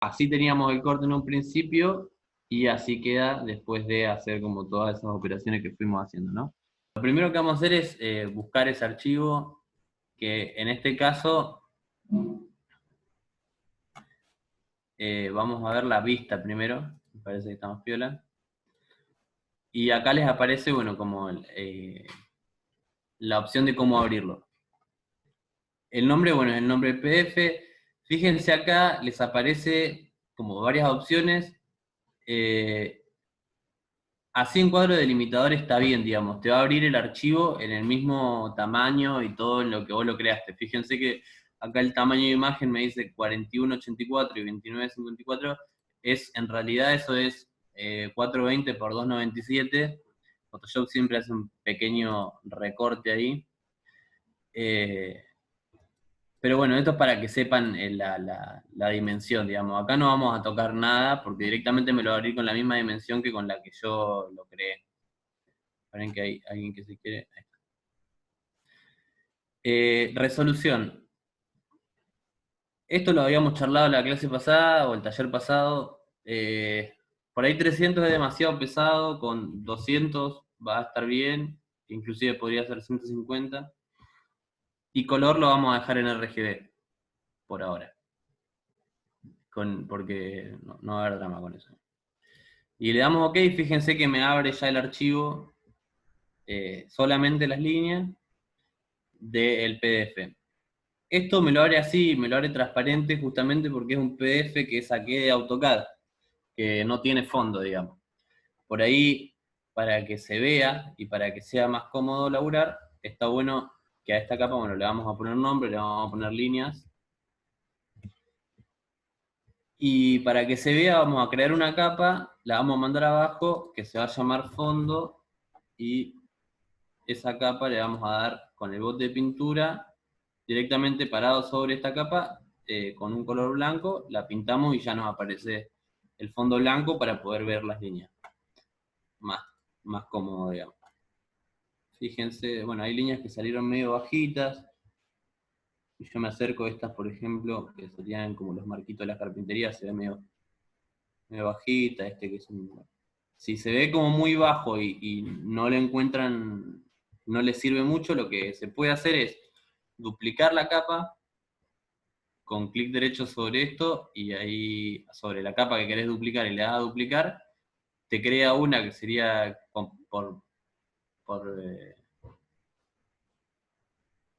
Así teníamos el corte en un principio y así queda después de hacer como todas esas operaciones que fuimos haciendo, ¿no? Lo primero que vamos a hacer es buscar ese archivo, que en este caso vamos a ver la vista primero, me parece que estamos piola. Y acá les aparece, bueno, como la opción de cómo abrirlo. El nombre, bueno, es el nombre PDF. Fíjense acá, les aparece como varias opciones. Eh, Así en cuadro delimitador está bien, digamos. Te va a abrir el archivo en el mismo tamaño y todo en lo que vos lo creaste. Fíjense que acá el tamaño de imagen me dice 4184 y 2954. En realidad eso es 420 por 297. Photoshop siempre hace un pequeño recorte ahí. Eh, pero bueno, esto es para que sepan la dimensión, digamos. Acá no vamos a tocar nada porque directamente me lo va a abrir con la misma dimensión que con la que yo lo creé. Esperen que hay alguien que se quiere. Resolución. Esto lo habíamos charlado en la clase pasada o el taller pasado. Por ahí 300 es demasiado pesado, con 200 va a estar bien, inclusive podría ser 150. Y color lo vamos a dejar en RGB por ahora, porque no va a haber drama con eso. Y le damos OK, fíjense que me abre ya el archivo, solamente las líneas del PDF. Esto me lo abre así, me lo abre transparente justamente porque es un PDF que saqué de AutoCAD, que no tiene fondo, digamos. Por ahí, para que se vea y para que sea más cómodo laburar, está bueno que a esta capa, bueno, le vamos a poner nombre, le vamos a poner líneas. Y para que se vea, vamos a crear una capa, la vamos a mandar abajo, que se va a llamar fondo, y esa capa le vamos a dar con el bote de pintura directamente parado sobre esta capa, con un color blanco, la pintamos y ya nos aparece el fondo blanco para poder ver las líneas. Más, más cómodo, digamos. Fíjense, bueno, hay líneas que salieron medio bajitas, y yo me acerco a estas, por ejemplo, que serían como los marquitos de la carpintería, se ve medio bajita, que es un... Si se ve como muy bajo y no le encuentran, no le sirve mucho, lo que se puede hacer es duplicar la capa con clic derecho sobre esto y ahí sobre la capa que querés duplicar y le das a duplicar, te crea una que sería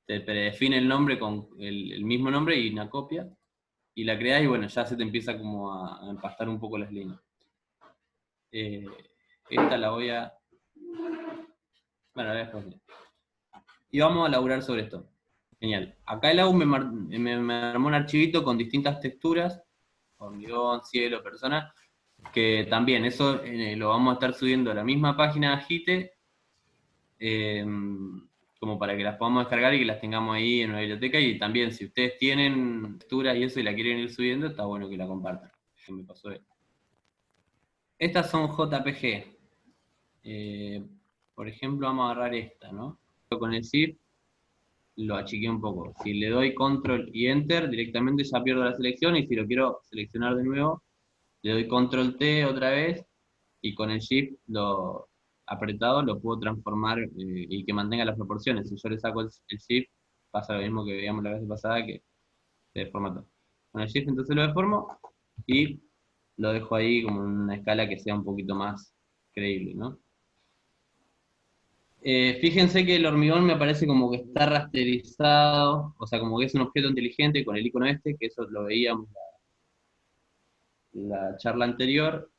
te predefine el nombre con el mismo nombre y una copia, y la creás y bueno, ya se te empieza como a empastar un poco las líneas. Eh, Esta la voy a... Bueno, la voy a dejar. Y vamos a laburar sobre esto. Genial. Acá el AU me armó un archivito con distintas texturas, hormigón, cielo, persona, que también eso lo vamos a estar subiendo a la misma página de Agite, eh, como para que las podamos descargar y que las tengamos ahí en una biblioteca, y también si ustedes tienen texturas y eso y la quieren ir subiendo, está bueno que la compartan. Me pasó esto. Estas son JPG. Eh, por ejemplo, vamos a agarrar esta, ¿no? Con el Shift lo achiqué un poco. Si le doy Control y Enter, directamente ya pierdo la selección, y si lo quiero seleccionar de nuevo, le doy Control T otra vez, y con el Shift apretado lo puedo transformar y que mantenga las proporciones. Si yo le saco el Shift, pasa lo mismo que veíamos la vez pasada, que se deforma todo. Con el Shift entonces lo deformo y lo dejo ahí como en una escala que sea un poquito más creíble, ¿no? Fíjense que el hormigón me parece como que está rasterizado, o sea, como que es un objeto inteligente con el icono que eso lo veíamos la charla anterior.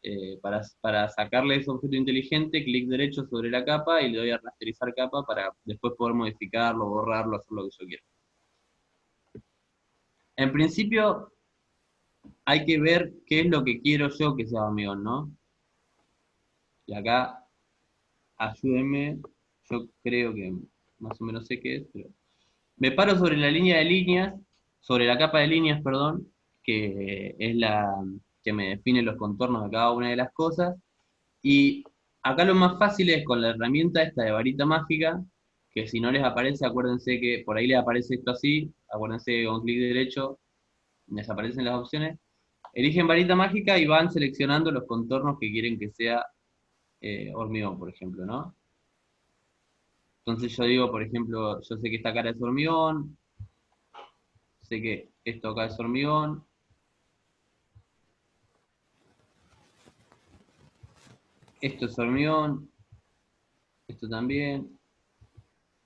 Para sacarle ese objeto inteligente, clic derecho sobre la capa y le doy a rasterizar capa para después poder modificarlo, borrarlo, hacer lo que yo quiera. En principio, hay que ver qué es lo que quiero yo que sea hormigón, ¿no? Y acá, ayúdenme, yo creo que más o menos sé qué es, pero... Me paro sobre la línea de líneas, sobre la capa de líneas, perdón, que es la que me define los contornos de cada una de las cosas. Y acá lo más fácil es con la herramienta esta de varita mágica, que si no les aparece, acuérdense que por ahí les aparece esto así, acuérdense que con clic derecho les aparecen las opciones. Eligen varita mágica y van seleccionando los contornos que quieren que sea hormigón, por ejemplo, ¿no? Entonces yo digo, por ejemplo, yo sé que esta cara es hormigón, sé que esto acá es hormigón, esto es hormigón, esto también,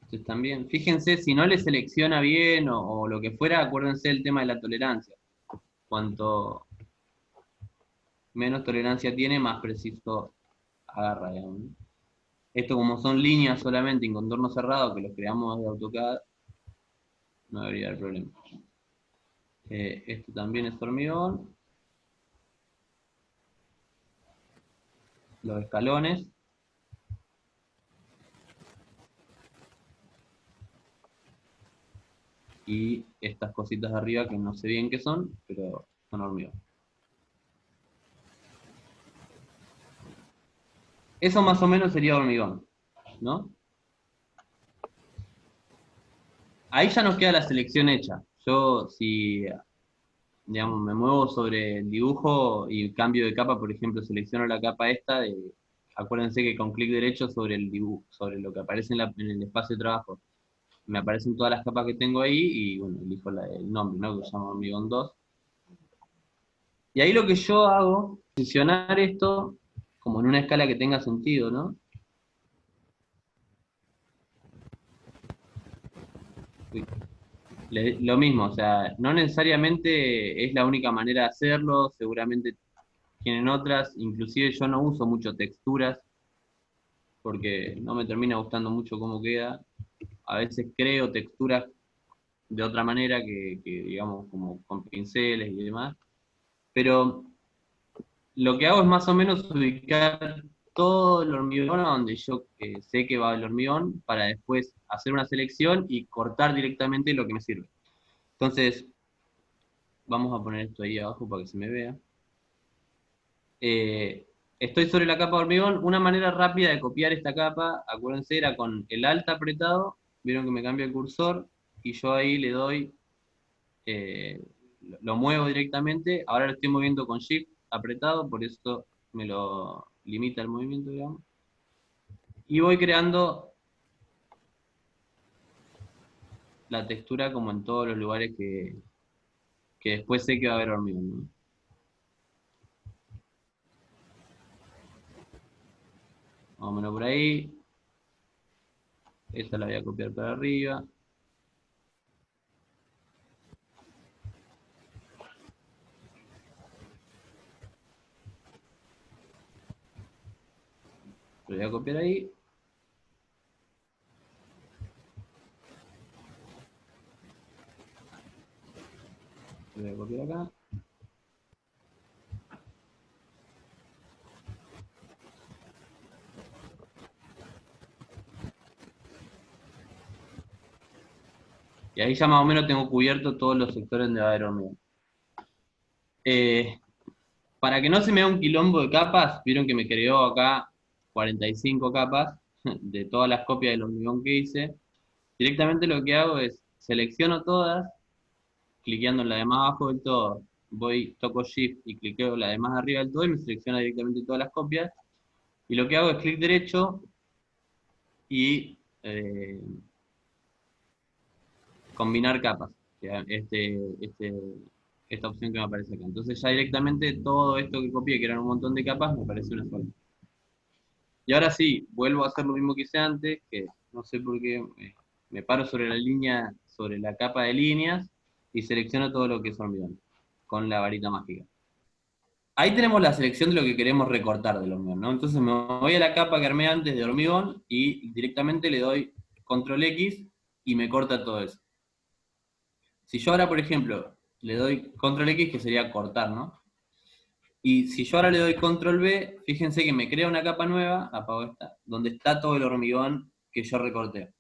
esto también. Fíjense, si no le selecciona bien o lo que fuera, acuérdense del tema de la tolerancia. Cuanto menos tolerancia tiene, más preciso agarra, digamos, ¿no? Esto como son líneas solamente en contorno cerrado, que los creamos de AutoCAD, no debería haber problema. Esto también es hormigón. Los escalones. Y estas cositas de arriba que no sé bien qué son, pero son hormigón. Eso más o menos sería hormigón, ¿no? Ahí ya nos queda la selección hecha. Yo, si digamos, me muevo sobre el dibujo y cambio de capa, por ejemplo, selecciono la capa esta, acuérdense que con clic derecho sobre el dibujo, sobre lo que aparece en el espacio de trabajo, me aparecen todas las capas que tengo ahí y bueno, elijo el nombre, ¿no? Que se llama hormigón 2. Y ahí lo que yo hago, posicionar esto como en una escala que tenga sentido, ¿no? Lo mismo, o sea, no necesariamente es la única manera de hacerlo, seguramente tienen otras, inclusive yo no uso mucho texturas porque no me termina gustando mucho cómo queda. A veces creo texturas de otra manera digamos, como con pinceles y demás, pero lo que hago es más o menos ubicar todo el hormigón a donde yo sé que va el hormigón para después hacer una selección y cortar directamente lo que me sirve. Entonces, vamos a poner esto ahí abajo para que se me vea. Eh, Estoy sobre la capa de hormigón. Una manera rápida de copiar esta capa, acuérdense, era con el Alt apretado. Vieron que me cambia el cursor y yo ahí le doy, eh, lo muevo directamente. Ahora lo estoy moviendo con Shift apretado, por eso me lo limita el movimiento, digamos. Y voy creando la textura como en todos los lugares que después sé que va a haber hormigón, ¿no? Más o menos por ahí. Esta la voy a copiar para arriba. Lo voy a copiar ahí. Lo voy a copiar acá. Y ahí ya más o menos tengo cubierto todos los sectores donde va a haber hormigón. Eh, para que no se me haga un quilombo de capas, vieron que me creó acá 45 capas de todas las copias del hormigón que hice. Directamente lo que hago es selecciono todas, cliqueando en la de más abajo del todo, toco Shift y cliqueo la de más arriba del todo y me selecciona directamente todas las copias. Y lo que hago es clic derecho y combinar capas. Esta opción que me aparece acá. Entonces ya directamente todo esto que copié, que eran un montón de capas, me aparece una sola. Y ahora sí, vuelvo a hacer lo mismo que hice antes, que no sé por qué me paro sobre la línea, sobre la capa de líneas y selecciono todo lo que es hormigón con la varita mágica. Ahí tenemos la selección de lo que queremos recortar del hormigón, ¿no? Entonces me voy a la capa que armé antes de hormigón y directamente le doy control X y me corta todo eso. Si yo ahora, por ejemplo, le doy control X, que sería cortar, ¿no? Y si yo ahora le doy control B, fíjense que me crea una capa nueva, apago esta, donde está todo el hormigón que yo recorté.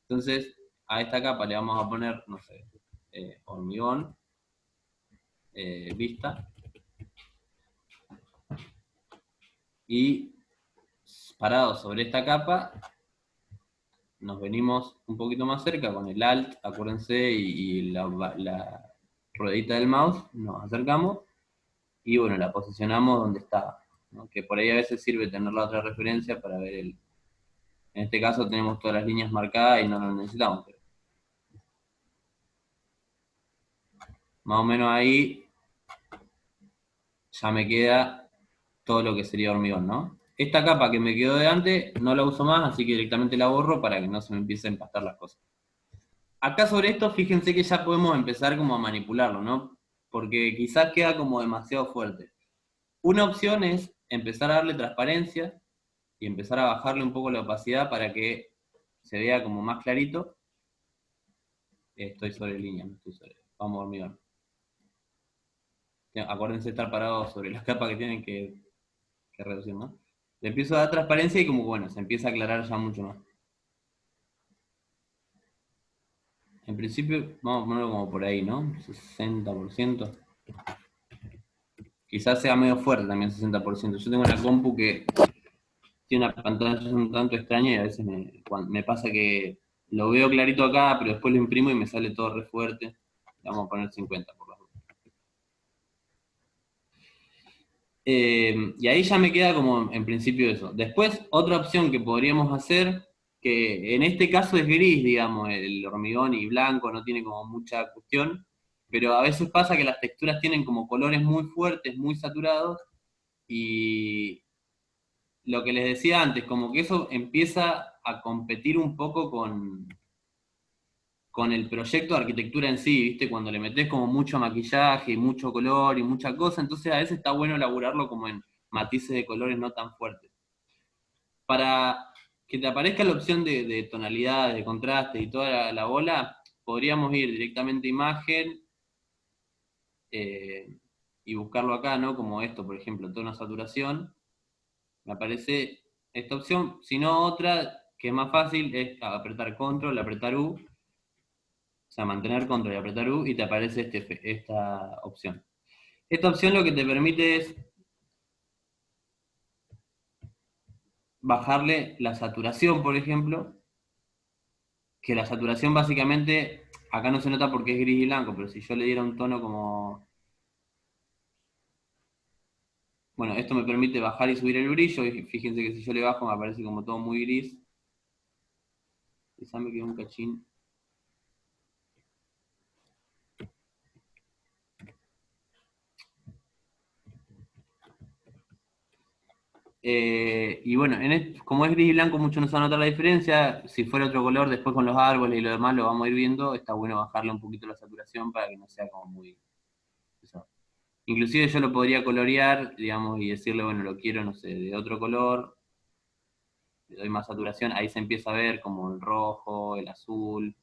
Entonces, a esta capa le vamos a poner, no sé, hormigón, vista, y parado sobre esta capa, nos venimos un poquito más cerca con el Alt, acuérdense, y la ruedita del mouse, nos acercamos, y bueno, la posicionamos donde está, ¿no? Que por ahí a veces sirve tener la otra referencia para ver el... En este caso tenemos todas las líneas marcadas y no lo necesitamos, pero más o menos ahí ya me queda todo lo que sería hormigón, ¿no? Esta capa que me quedó de antes no la uso más, así que directamente la borro para que no se me empiecen a empastar las cosas. Acá sobre esto, fíjense que ya podemos empezar como a manipularlo, ¿no? Porque quizás queda como demasiado fuerte. Una opción es empezar a darle transparencia y empezar a bajarle un poco la opacidad para que se vea como más clarito. Estoy sobre línea, no estoy sobre... Vamos hormigón. Acuérdense de estar parados sobre las capas que tienen que reducir, ¿no? Le empiezo a dar transparencia y como bueno, se empieza a aclarar ya mucho más. En principio, vamos a ponerlo como por ahí, ¿no? 60%. Quizás sea medio fuerte también 60%. Yo tengo una compu que tiene una pantalla un tanto extraña y a veces me pasa que lo veo clarito acá, pero después lo imprimo y me sale todo re fuerte. Vamos a poner 50 por la duda. Y ahí ya me queda como en principio eso. Después, otra opción que podríamos hacer, que en este caso es gris, digamos, el hormigón y blanco, no tiene como mucha cuestión, pero a veces pasa que las texturas tienen como colores muy fuertes, muy saturados, y lo que les decía antes, como que eso empieza a competir un poco con el proyecto de arquitectura en sí, ¿viste? Cuando le metes como mucho maquillaje y mucho color y mucha cosa, entonces a veces está bueno elaborarlo como en matices de colores no tan fuertes. Para que te aparezca la opción de tonalidades, de contraste y toda la bola, podríamos ir directamente a imagen eh, y buscarlo acá, ¿no? Como esto, por ejemplo, tono saturación. Me aparece esta opción. Si no, otra que es más fácil es apretar control, apretar U, o sea, mantener control y apretar U y te aparece esta opción. Esta opción lo que te permite es bajarle la saturación, por ejemplo, que la saturación básicamente, acá no se nota porque es gris y blanco, pero si yo le diera un tono como... Bueno, esto me permite bajar y subir el brillo, y fíjense que si yo le bajo me aparece como todo muy gris. Quizá me quedó un cachín. Y bueno, como es gris y blanco, mucho no se va a notar la diferencia. Si fuera otro color, después con los árboles y lo demás lo vamos a ir viendo. Está bueno bajarle un poquito la saturación para que no sea como muy pesado. Inclusive yo lo podría colorear, digamos, y decirle, bueno, lo quiero, no sé, de otro color. Le doy más saturación, ahí se empieza a ver como el rojo, el azul,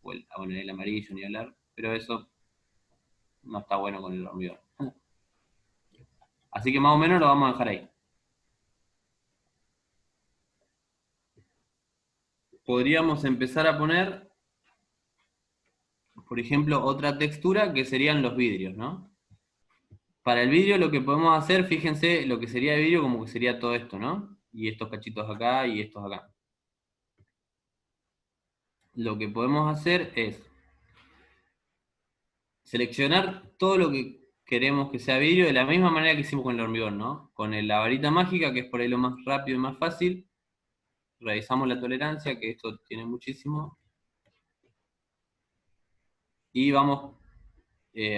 o bueno, el amarillo, ni hablar. Pero eso no está bueno con el hormigón. Así que más o menos lo vamos a dejar ahí. Podríamos empezar a poner, por ejemplo, otra textura que serían los vidrios, ¿no? Para el vidrio lo que podemos hacer, fíjense lo que sería de vidrio como que sería todo esto, ¿no? Y estos cachitos acá y estos acá. Lo que podemos hacer es seleccionar todo lo que queremos que sea vidrio de la misma manera que hicimos con el hormigón, ¿no? Con la varita mágica, que es por ahí lo más rápido y más fácil. Revisamos la tolerancia, que esto tiene muchísimo. Y vamos,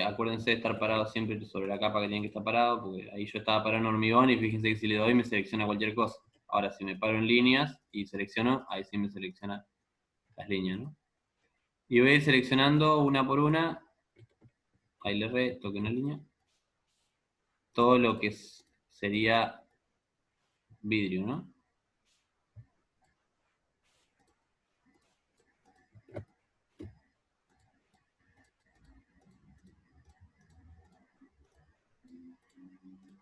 acuérdense de estar parado siempre sobre la capa que tienen que estar parado, porque ahí yo estaba parado en hormigón y fíjense que si le doy me selecciona cualquier cosa. Ahora, si me paro en líneas y selecciono, ahí sí me selecciona las líneas, ¿no? Y voy seleccionando una por una, ahí le toque una línea, todo lo que sería vidrio, ¿no?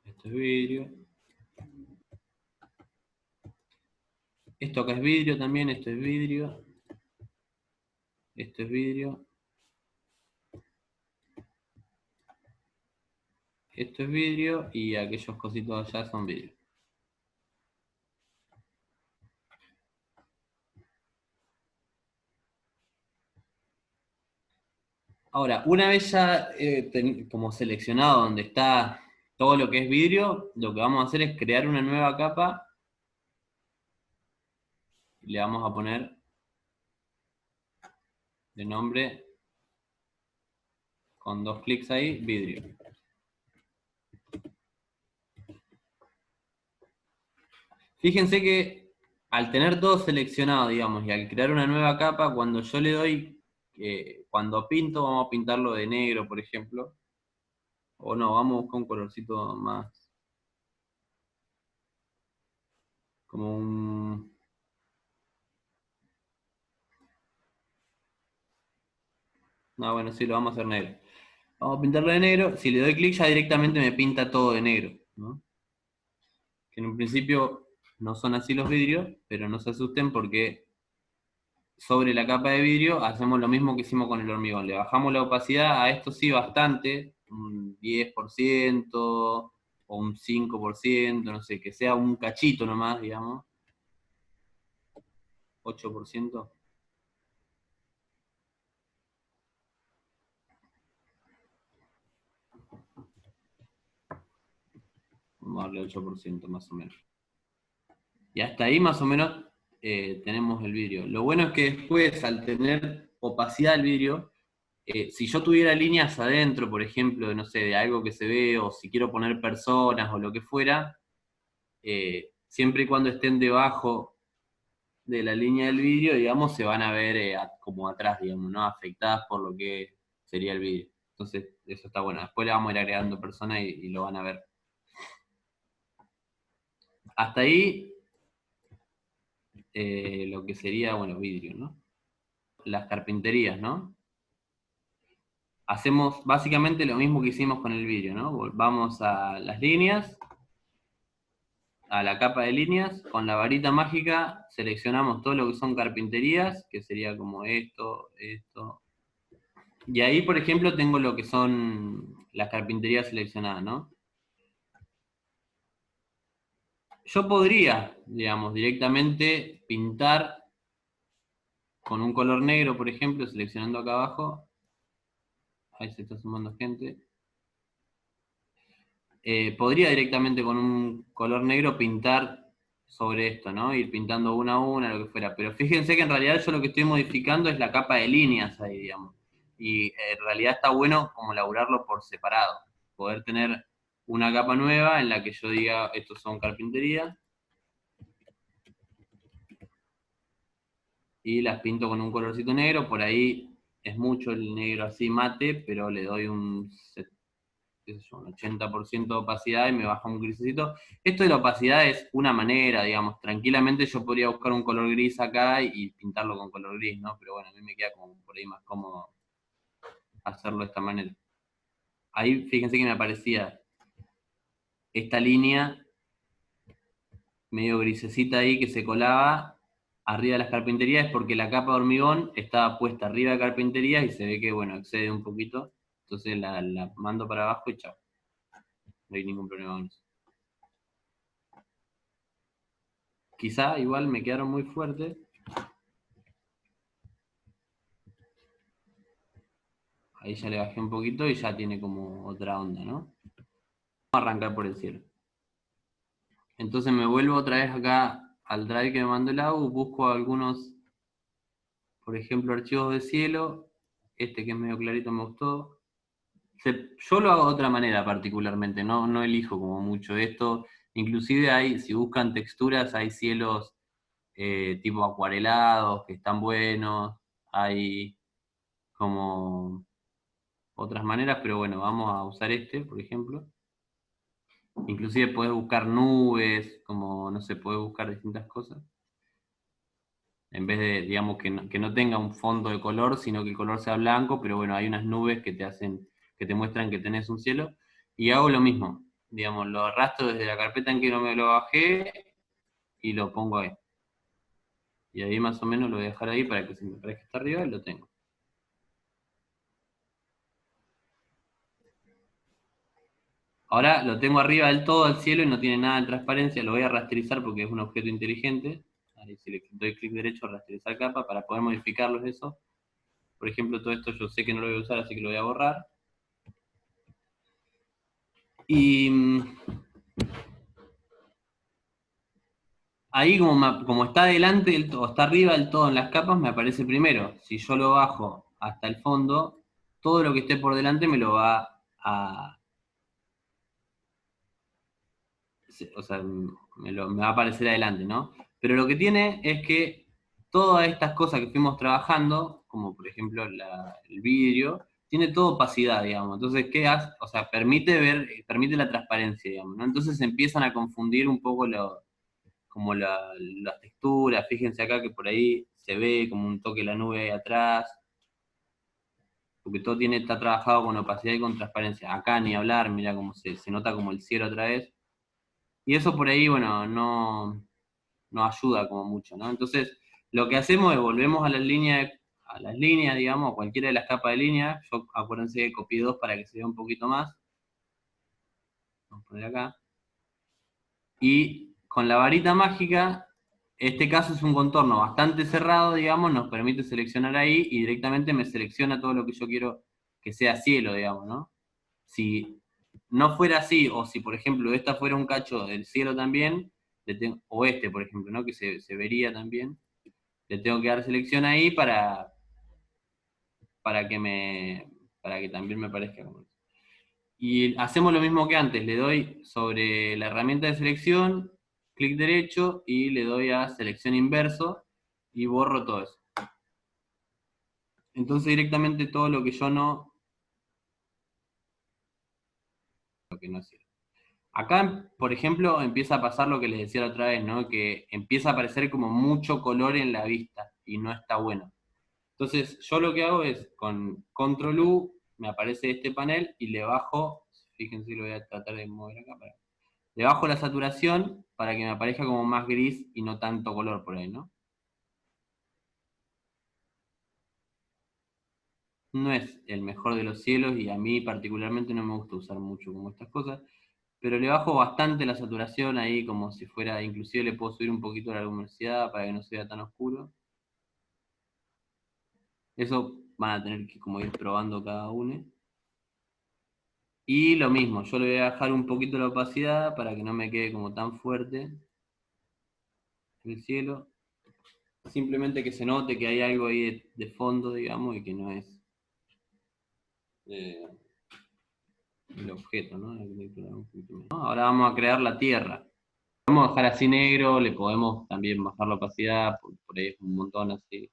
Esto es vidrio. Esto acá es vidrio también, esto es vidrio. Esto es vidrio. Esto es vidrio y aquellos cositos allá son vidrio. Ahora, una vez ya como seleccionado donde está todo lo que es vidrio, lo que vamos a hacer es crear una nueva capa y le vamos a poner de nombre, con 2 clics ahí, vidrio. Fíjense que al tener todo seleccionado, digamos, y al crear una nueva capa, cuando yo le doy, cuando pinto, vamos a pintarlo de negro, por ejemplo, o no, vamos a buscar un colorcito más, como un... No, bueno, sí, lo vamos a hacer negro. Vamos a pintarlo de negro, si le doy clic ya directamente me pinta todo de negro, ¿no? Que en un principio no son así los vidrios, pero no se asusten porque sobre la capa de vidrio hacemos lo mismo que hicimos con el hormigón. Le bajamos la opacidad a esto sí bastante, un 10% o un 5%, no sé, que sea un cachito nomás, digamos, 8%. Vamos a darle 8% más o menos. Y hasta ahí más o menos tenemos el vidrio. Lo bueno es que después, al tener opacidad el vidrio, si yo tuviera líneas adentro, por ejemplo, no sé, de algo que se ve, o si quiero poner personas o lo que fuera, siempre y cuando estén debajo de la línea del vidrio, digamos, se van a ver como atrás, digamos, ¿no? Afectadas por lo que sería el vidrio. Entonces, eso está bueno. Después le vamos a ir agregando personas y lo van a ver. Hasta ahí, lo que sería, bueno, vidrio, ¿no? Las carpinterías, ¿no? Hacemos básicamente lo mismo que hicimos con el vidrio, ¿no? Vamos a las líneas, a la capa de líneas, con la varita mágica seleccionamos todo lo que son carpinterías, que sería como esto. Y ahí, por ejemplo, tengo lo que son las carpinterías seleccionadas, ¿no? Yo podría, digamos, directamente pintar con un color negro, por ejemplo, seleccionando acá abajo. Ahí se está sumando gente. Podría directamente con un color negro pintar sobre esto, ¿no? Ir pintando una a una, lo que fuera. Pero fíjense que en realidad yo lo que estoy modificando es la capa de líneas ahí, digamos. Y en realidad está bueno como laburarlo por separado. Poder tener una capa nueva en la que yo diga, estos son carpintería, y las pinto con un colorcito negro. Por ahí es mucho el negro así mate, pero le doy un qué sé yo, un 80% de opacidad y me baja un grisecito. Esto de la opacidad es una manera, digamos, tranquilamente yo podría buscar un color gris acá y pintarlo con color gris, ¿no? Pero bueno, a mí me queda como por ahí más cómodo hacerlo de esta manera. Ahí fíjense que me aparecía esta línea medio grisecita ahí que se colaba arriba de las carpinterías, porque la capa de hormigón estaba puesta arriba de carpinterías y se ve que, bueno, excede un poquito. Entonces la mando para abajo y chao. No hay ningún problema con eso. Quizá igual me quedaron muy fuertes. Ahí ya le bajé un poquito y ya tiene como otra onda, ¿no? Vamos a arrancar por el cielo. Entonces me vuelvo otra vez acá al drive que me mandó el AU, busco algunos, por ejemplo, archivos de cielo. Este que es medio clarito me gustó. Yo lo hago de otra manera particularmente, no elijo como mucho esto. Inclusive hay, si buscan texturas, hay cielos tipo acuarelados que están buenos. Hay como otras maneras, pero bueno, vamos a usar este, por ejemplo. Inclusive podés buscar nubes, como, no sé, podés buscar distintas cosas. En vez de, digamos, que no tenga un fondo de color, sino que el color sea blanco, pero bueno, hay unas nubes que te hacen, que te muestran que tenés un cielo. Y hago lo mismo, digamos, lo arrastro desde la carpeta en que no me lo bajé y lo pongo ahí. Y ahí más o menos lo voy a dejar ahí para que se me parezca que está arriba y lo tengo. Ahora lo tengo arriba del todo al cielo y no tiene nada de transparencia, lo voy a rasterizar porque es un objeto inteligente. Ahí si le doy clic derecho, rasterizar capa, para poder modificarlos eso. Por ejemplo, todo esto yo sé que no lo voy a usar, así que lo voy a borrar. Y ahí como está adelante o está arriba del todo en las capas, me aparece primero. Si yo lo bajo hasta el fondo, todo lo que esté por delante me lo va a... O sea, me va a aparecer adelante, ¿no? Pero lo que tiene es que todas estas cosas que fuimos trabajando, como por ejemplo el vidrio, tiene toda opacidad, digamos. Entonces, ¿qué hace? O sea, permite ver, permite la transparencia, digamos, ¿no? Entonces se empiezan a confundir un poco como las texturas. Fíjense acá que por ahí se ve como un toque de la nube ahí atrás, porque todo está trabajado con opacidad y con transparencia. Acá ni hablar, mira cómo se nota como el cielo otra vez. Y eso por ahí, bueno, no ayuda como mucho, ¿no? Entonces, lo que hacemos es volvemos a las líneas, digamos, a cualquiera de las capas de línea. Yo acuérdense que copié dos para que se vea un poquito más. Vamos a poner acá. Y con la varita mágica, este caso es un contorno bastante cerrado, digamos, nos permite seleccionar ahí y directamente me selecciona todo lo que yo quiero que sea cielo, digamos, ¿no? Si no fuera así, o si por ejemplo esta fuera un cacho del cielo también, o este, por ejemplo, ¿no? Que se vería también, le tengo que dar selección ahí para que para que también me parezca como eso. Y hacemos lo mismo que antes, le doy sobre la herramienta de selección, clic derecho y le doy a selección inverso y borro todo eso. Entonces directamente todo lo que yo no, lo que no sirve. Acá, por ejemplo, empieza a pasar lo que les decía la otra vez, ¿no? Que empieza a aparecer como mucho color en la vista y no está bueno. Entonces, yo lo que hago es con Control U, me aparece este panel y le bajo, fíjense, lo voy a tratar de mover acá, le bajo la saturación para que me aparezca como más gris y no tanto color por ahí, ¿no? No es el mejor de los cielos y a mí particularmente no me gusta usar mucho como estas cosas, pero le bajo bastante la saturación ahí como si fuera, inclusive le puedo subir un poquito la luminosidad para que no sea tan oscuro. Eso van a tener que como ir probando cada uno. Y lo mismo, yo le voy a bajar un poquito la opacidad para que no me quede como tan fuerte el cielo. Simplemente que se note que hay algo ahí de fondo, digamos, y que no es eh, el objeto, ¿no? Ahora vamos a crear la Tierra. Vamos a dejar así negro, le podemos también bajar la opacidad, por ahí es un montón así.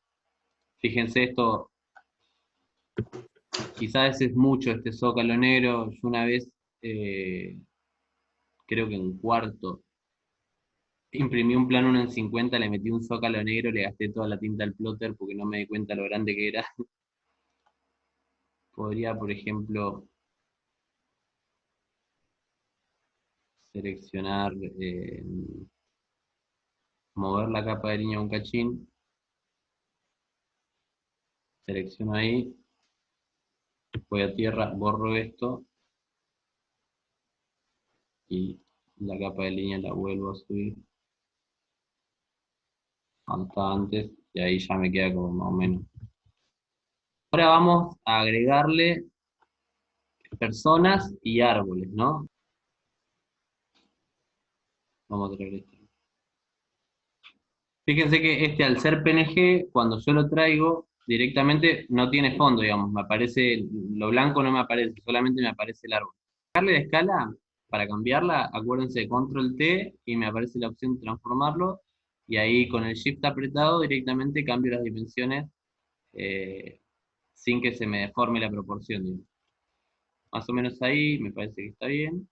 Fíjense esto, quizás es mucho este zócalo negro. Yo una vez, eh, creo que en cuarto, imprimí un plano 1 en 50, le metí un zócalo negro, le gasté toda la tinta al plotter porque no me di cuenta lo grande que era. Podría, por ejemplo, seleccionar, mover la capa de línea un cachín, selecciono ahí, voy a tierra, borro esto y la capa de línea la vuelvo a subir donde estaba antes y ahí ya me queda como más o menos. Ahora vamos a agregarle personas y árboles, ¿no? Vamos a traer este. Fíjense que este al ser PNG, cuando yo lo traigo, directamente no tiene fondo, digamos, me aparece, lo blanco no me aparece, solamente me aparece el árbol. Darle la escala, para cambiarla, acuérdense de Control T y me aparece la opción de transformarlo, y ahí con el Shift apretado directamente cambio las dimensiones eh, sin que se me deforme la proporción, digamos. Más o menos ahí, me parece que está bien.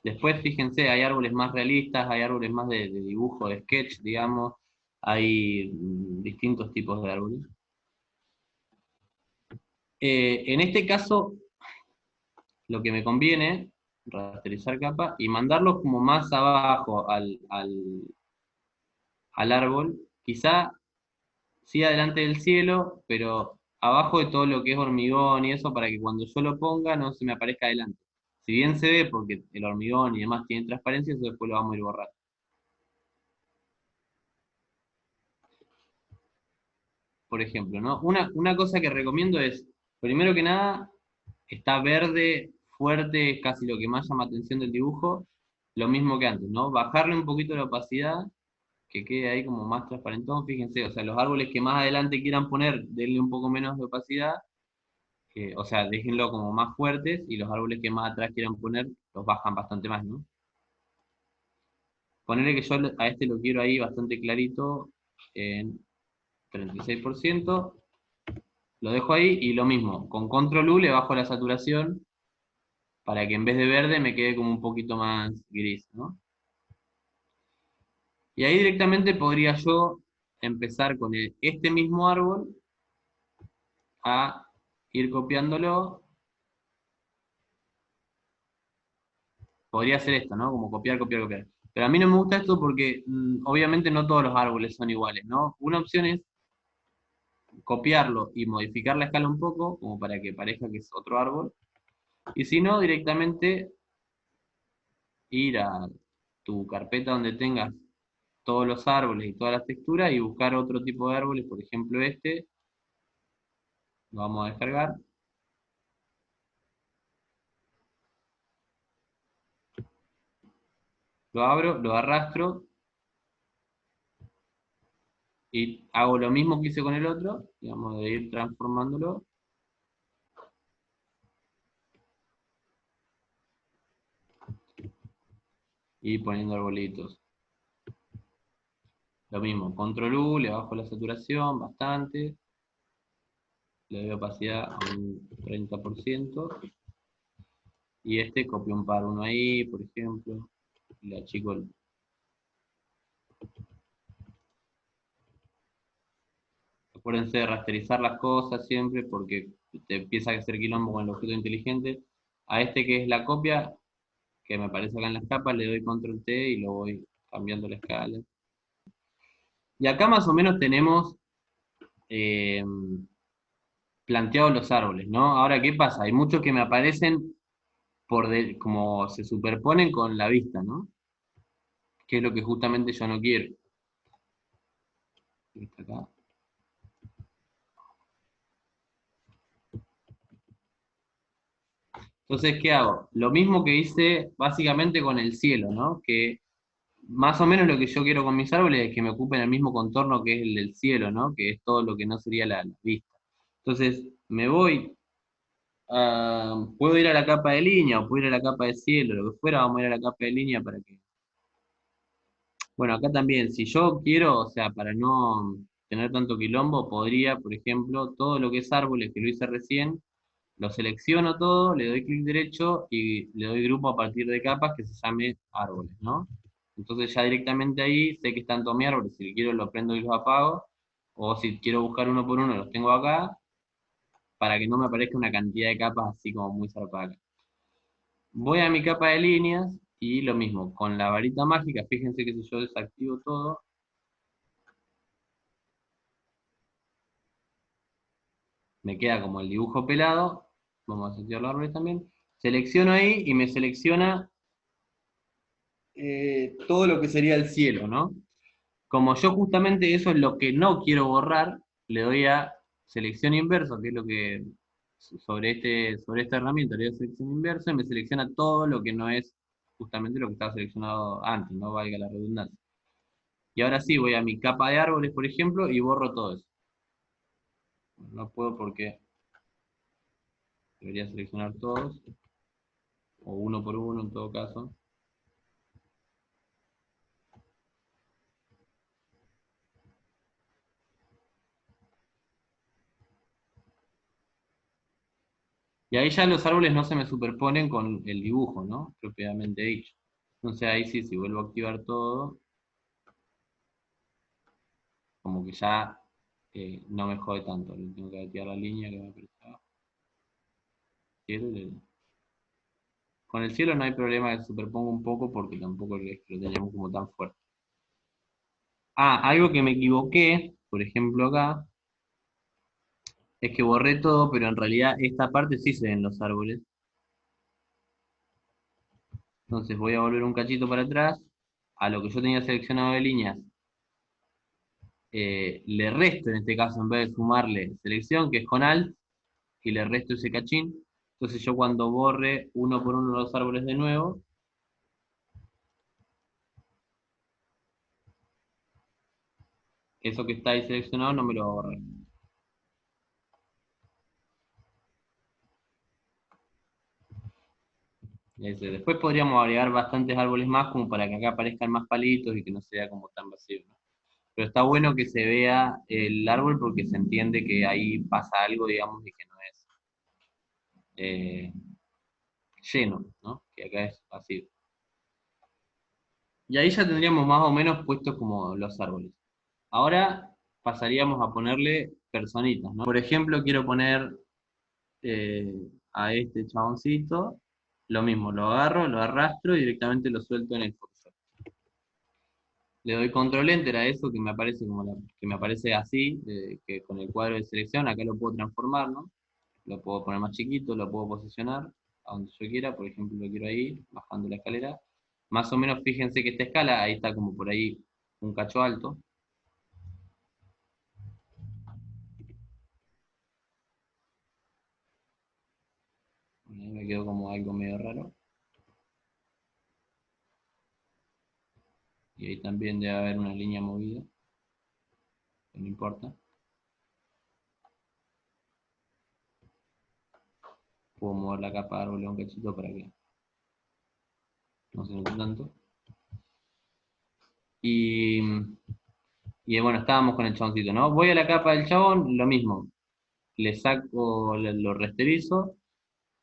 Después, fíjense, hay árboles más realistas, hay árboles más de dibujo, de sketch, digamos, hay distintos tipos de árboles. En este caso, lo que me conviene, rasterizar capa y mandarlos como más abajo al árbol, quizá sí adelante del cielo, pero abajo de todo lo que es hormigón y eso, para que cuando yo lo ponga no se me aparezca adelante. Si bien se ve porque el hormigón y demás tiene transparencia, eso después lo vamos a ir borrando. por ejemplo, ¿no? Una cosa que recomiendo es, primero que nada, está verde, fuerte, es casi lo que más llama atención del dibujo, lo mismo que antes, ¿no? Bajarle un poquito la opacidad, que quede ahí como más transparentón, fíjense, o sea, los árboles que más adelante quieran poner, denle un poco menos de opacidad, o sea, déjenlo como más fuertes, y los árboles que más atrás quieran poner, los bajan bastante más, ¿no? Ponerle que yo a este lo quiero ahí bastante clarito, en 36%, lo dejo ahí, y lo mismo, con control U le bajo la saturación, para que en vez de verde me quede como un poquito más gris, ¿no? Y ahí directamente podría yo empezar con este mismo árbol a ir copiándolo. Podría hacer esto, ¿no? Como copiar, copiar, copiar. Pero a mí no me gusta esto porque obviamente no todos los árboles son iguales, ¿no? Una opción es copiarlo y modificar la escala un poco, como para que parezca que es otro árbol. Y si no, directamente ir a tu carpeta donde tengas todos los árboles y todas las texturas y buscar otro tipo de árboles, por ejemplo este, lo vamos a descargar. Lo abro, lo arrastro y hago lo mismo que hice con el otro, digamos, de ir transformándolo y poniendo arbolitos. Lo mismo, control U, le bajo la saturación bastante, le doy opacidad a un 30%, y este copio un par, uno ahí, por ejemplo, y le achico el... Acuérdense de rasterizar las cosas siempre, porque te empieza a hacer quilombo con el objeto inteligente. A este que es la copia, que me aparece acá en las capas, le doy control T y lo voy cambiando la escala. Y acá más o menos tenemos eh, planteados los árboles, ¿no? Ahora, ¿qué pasa? Hay muchos que me aparecen como se superponen con la vista, ¿no? Que es lo que justamente yo no quiero. Está acá. Entonces, ¿qué hago? Lo mismo que hice básicamente con el cielo, ¿no? Que más o menos lo que yo quiero con mis árboles es que me ocupen el mismo contorno que es el del cielo, ¿no? Que es todo lo que no sería la vista. Entonces, me voy, puedo ir a la capa de línea o puedo ir a la capa de cielo, lo que fuera, vamos a ir a la capa de línea para que... Bueno, acá también, si yo quiero, o sea, para no tener tanto quilombo, podría, por ejemplo, todo lo que es árboles que lo hice recién, lo selecciono todo, le doy clic derecho y le doy grupo a partir de capas que se llame árboles, ¿no? Entonces ya directamente ahí sé que están todos mis árboles, si quiero los prendo y los apago, o si quiero buscar uno por uno los tengo acá, para que no me aparezca una cantidad de capas así como muy zarpada. Voy a mi capa de líneas y lo mismo, con la varita mágica, fíjense que si yo desactivo todo, me queda como el dibujo pelado, vamos a setear los árboles también, selecciono ahí y me selecciona todo lo que sería el cielo, ¿no? Como yo justamente eso es lo que no quiero borrar, le doy a selección inverso, que es lo que sobre esta herramienta le doy a selección inversa y me selecciona todo lo que no es justamente lo que estaba seleccionado antes, no valga la redundancia. Y ahora sí, voy a mi capa de árboles, por ejemplo, y borro todo eso. No puedo porque debería seleccionar todos, o uno por uno en todo caso. Y ahí ya los árboles no se me superponen con el dibujo, ¿no? Propiamente dicho. Entonces ahí sí, si vuelvo a activar todo, como que ya no me jode tanto. Le tengo que activar la línea que me aparece. Con el cielo no hay problema que se superponga un poco porque tampoco es que lo teníamos como tan fuerte. Ah, algo que me equivoqué, por ejemplo acá, es que borré todo, pero en realidad esta parte sí se ven los árboles. Entonces voy a volver un cachito para atrás, a lo que yo tenía seleccionado de líneas, le resto, en este caso, en vez de sumarle selección, que es con Alt, y le resto ese cachín. Entonces yo cuando borre uno por uno los árboles de nuevo, eso que está ahí seleccionado no me lo va a borrar. Después podríamos agregar bastantes árboles más como para que acá aparezcan más palitos y que no sea como tan vacío, ¿no? Pero está bueno que se vea el árbol porque se entiende que ahí pasa algo, digamos, y que no es eh, lleno, ¿no? Que acá es vacío. Y ahí ya tendríamos más o menos puestos como los árboles. Ahora pasaríamos a ponerle personitas, ¿no? Por ejemplo, quiero poner eh, a este chaboncito, lo mismo, lo agarro, lo arrastro y directamente lo suelto en el Photoshop. Le doy control enter a eso que me aparece que me aparece así, que con el cuadro de selección, acá lo puedo transformar, ¿no? Lo puedo poner más chiquito, lo puedo posicionar a donde yo quiera, por ejemplo lo quiero ahí, bajando la escalera. Más o menos fíjense que esta escala, ahí está como por ahí un cacho alto. Ahí me quedó como algo medio raro. Y ahí también debe haber una línea movida, que no importa. Puedo mover la capa de árbol un cachito para que no se note tanto. Y, y bueno, estábamos con el chaboncito, ¿no? Voy a la capa del chabón, lo mismo. Le saco, lo rasterizo.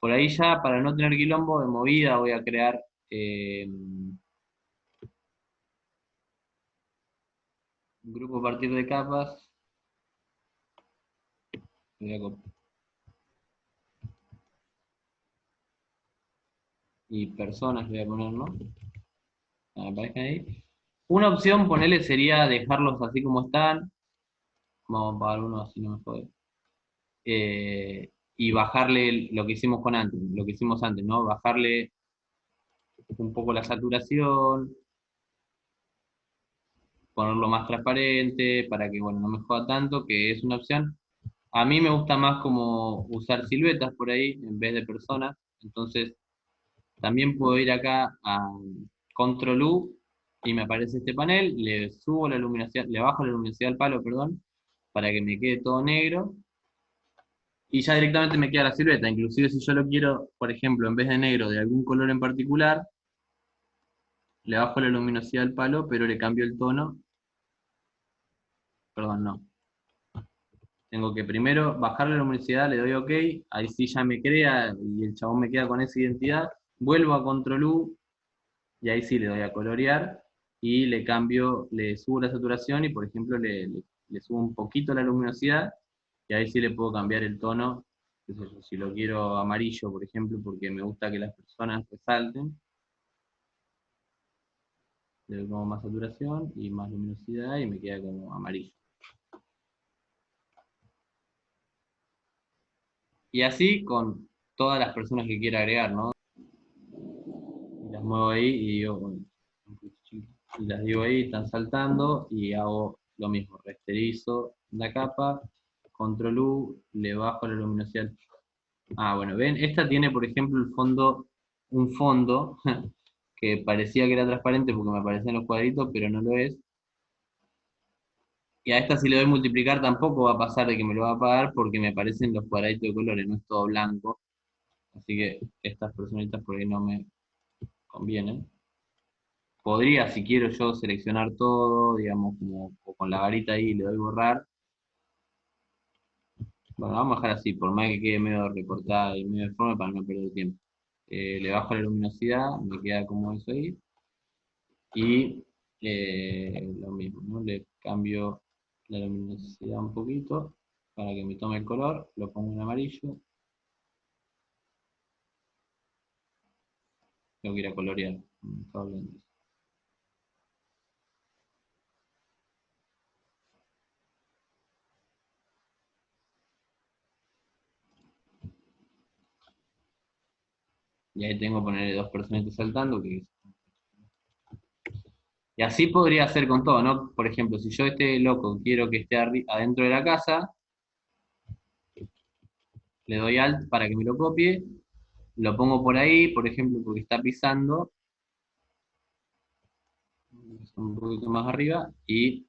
Por ahí ya, para no tener quilombo de movida, voy a crear un grupo a partir de capas. Y personas le voy a poner, ¿no? Me aparezcan ahí. Una opción, ponerle, sería dejarlos así como están. Vamos a pagar uno así no me jode. Y bajarle lo que hicimos con antes, lo que hicimos antes, ¿no? Bajarle un poco la saturación, ponerlo más transparente para que, bueno, no me joda tanto, que es una opción. A mí me gusta más como usar siluetas por ahí en vez de personas, entonces también puedo ir acá a Control U y me aparece este panel, le subo la luminosidad, le bajo la luminosidad al palo, perdón, para que me quede todo negro y ya directamente me queda la silueta. Inclusive si yo lo quiero, por ejemplo, en vez de negro de algún color en particular, le bajo la luminosidad al palo, pero le cambio el tono. Perdón, no. Tengo que primero bajar la luminosidad, le doy OK, ahí sí ya me crea y el chabón me queda con esa identidad. Vuelvo a Control U y ahí sí le doy a colorear y le cambio, le subo la saturación y por ejemplo le subo un poquito la luminosidad y ahí sí le puedo cambiar el tono, qué sé yo, si lo quiero amarillo, por ejemplo, porque me gusta que las personas resalten, le doy como más saturación y más luminosidad y me queda como amarillo. Y así con todas las personas que quiera agregar, ¿no? Las muevo ahí y digo, bueno, y las digo ahí, están saltando y hago lo mismo, rasterizo la capa, control U, le bajo la luminosidad. Ah, bueno, ven, esta tiene por ejemplo el fondo, un fondo que parecía que era transparente porque me aparecían los cuadritos, pero no lo es. Y a esta si le doy multiplicar tampoco va a pasar de que me lo va a apagar porque me aparecen los cuadraditos de colores, no es todo blanco. Así que estas personitas por ahí no me convienen. Podría, si quiero yo, seleccionar todo, digamos, como o con la varita ahí le doy borrar. Bueno, vamos a dejar así, por más que quede medio recortada y medio deforme para no perder tiempo. Le bajo la luminosidad, me queda como eso ahí. Y lo mismo, ¿no? Le cambio la luminosidad un poquito para que me tome el color, lo pongo en amarillo. Tengo que ir a colorear. Y ahí tengo que ponerle dos personitas saltando. Y Y así podría hacer con todo, ¿no? Por ejemplo, si yo este loco quiero que esté adentro de la casa, le doy Alt para que me lo copie, lo pongo por ahí, por ejemplo, porque está pisando, un poquito más arriba, y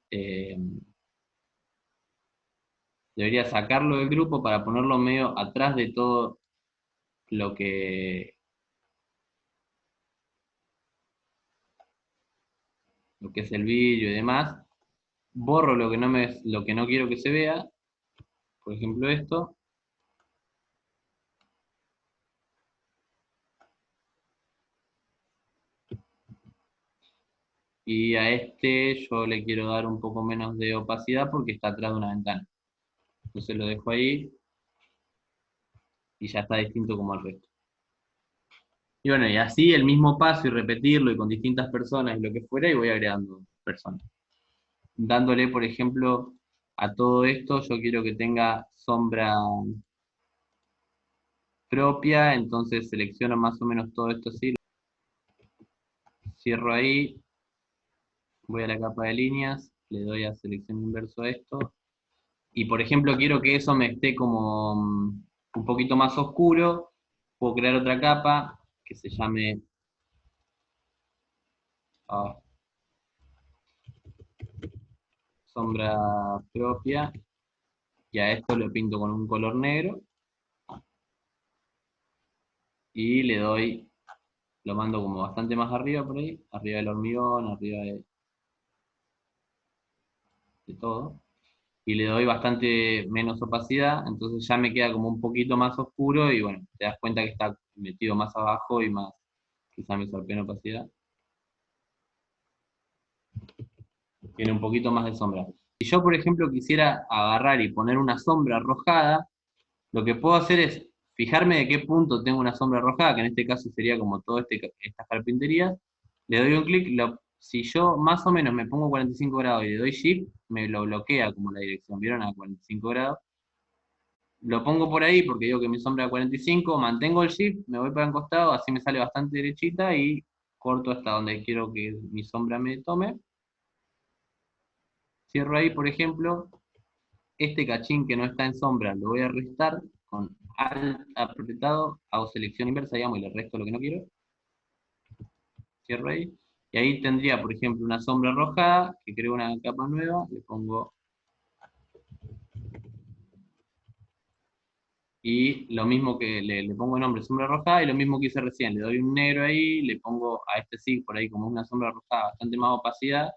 debería sacarlo del grupo para ponerlo medio atrás de todo lo que, lo que es el vídeo y demás. Borro lo que no quiero que se vea, por ejemplo esto, y a este yo le quiero dar un poco menos de opacidad porque está atrás de una ventana. Entonces lo dejo ahí y ya está distinto como el resto. Y bueno, y así el mismo paso y repetirlo y con distintas personas y lo que fuera, y voy agregando personas. Dándole, por ejemplo, a todo esto, yo quiero que tenga sombra propia, entonces selecciono más o menos todo esto así, cierro ahí, voy a la capa de líneas, le doy a selección inverso a esto, y por ejemplo quiero que eso me esté como un poquito más oscuro, puedo crear otra capa que se llame ah, sombra propia, y a esto lo pinto con un color negro, y le doy, lo mando como bastante más arriba por ahí, arriba del hormigón, arriba de todo, y le doy bastante menos opacidad, entonces ya me queda como un poquito más oscuro y bueno, te das cuenta que está metido más abajo y más, quizá me sorprende opacidad. Tiene un poquito más de sombra. Si yo, por ejemplo, quisiera agarrar y poner una sombra rojada, lo que puedo hacer es fijarme de qué punto tengo una sombra rojada, que en este caso sería como todas estas carpinterías, le doy un clic, si yo más o menos me pongo 45 grados y le doy Shift, me lo bloquea como la dirección, ¿vieron? A 45 grados. Lo pongo por ahí porque digo que mi sombra es 45, mantengo el Shift, me voy para el costado, así me sale bastante derechita y corto hasta donde quiero que mi sombra me tome. Cierro ahí, por ejemplo, este cachín que no está en sombra lo voy a restar con Alt apretado, hago selección inversa, digamos, y le resto lo que no quiero. Cierro ahí. Y ahí tendría, por ejemplo, una sombra rojada, que creo una capa nueva, le pongo. Y lo mismo que le pongo el nombre sombra rojada, y lo mismo que hice recién, le doy un negro ahí, le pongo a este sí, por ahí como una sombra rojada, bastante más opacidad,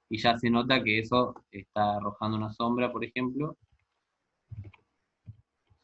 y ya se nota que eso está arrojando una sombra, por ejemplo,